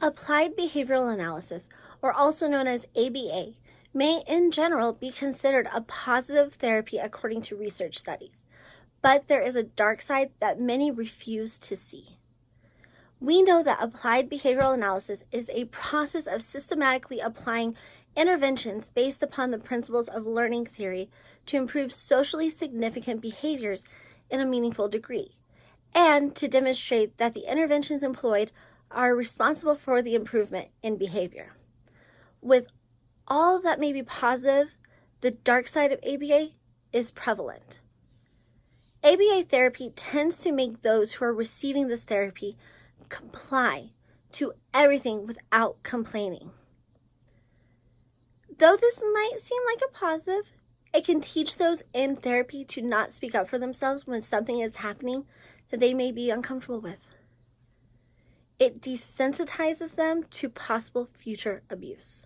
Applied behavioral analysis, or also known as ABA, may in general be considered a positive therapy according to research studies, but there is a dark side that many refuse to see. We know that applied behavioral analysis is a process of systematically applying interventions based upon the principles of learning theory to improve socially significant behaviors in a meaningful degree, and to demonstrate that the interventions employed are responsible for the improvement in behavior. With all that may be positive, the dark side of ABA is prevalent. ABA therapy tends to make those who are receiving this therapy comply to everything without complaining. Though this might seem like a positive, it can teach those in therapy to not speak up for themselves when something is happening that they may be uncomfortable with. It desensitizes them to possible future abuse.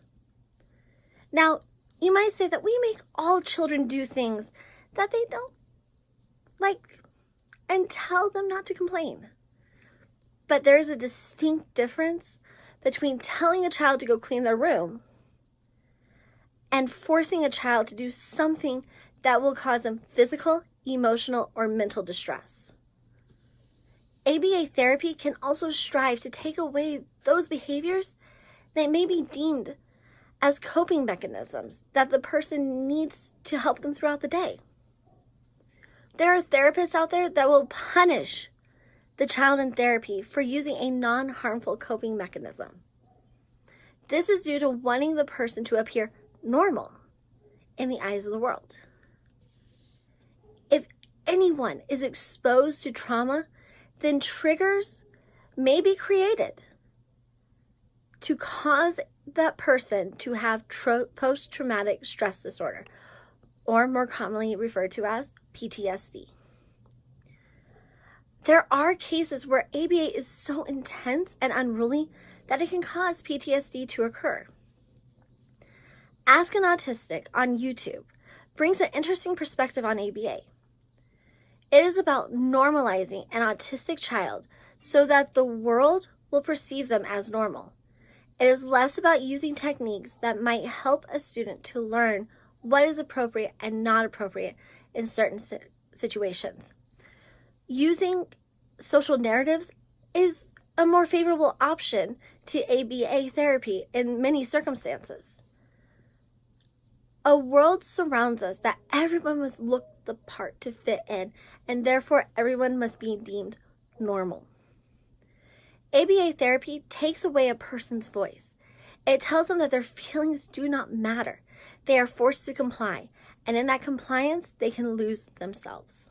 Now, you might say that we make all children do things that they don't like and tell them not to complain. But there's a distinct difference between telling a child to go clean their room and forcing a child to do something that will cause them physical, emotional, or mental distress. ABA therapy can also strive to take away those behaviors that may be deemed as coping mechanisms that the person needs to help them throughout the day. There are therapists out there that will punish the child in therapy for using a non-harmful coping mechanism. This is due to wanting the person to appear normal in the eyes of the world. If anyone is exposed to trauma, then triggers may be created to cause that person to have post-traumatic stress disorder, or more commonly referred to as PTSD. There are cases where ABA is so intense and unruly that it can cause PTSD to occur. Ask an Autistic on YouTube brings an interesting perspective on ABA. It is about normalizing an autistic child so that the world will perceive them as normal. It is less about using techniques that might help a student to learn what is appropriate and not appropriate in certain situations. Using social narratives is a more favorable option to ABA therapy in many circumstances. A world surrounds us that everyone must look the part to fit in, and therefore everyone must be deemed normal. ABA therapy takes away a person's voice. It tells them that their feelings do not matter. They are forced to comply, and in that compliance, they can lose themselves.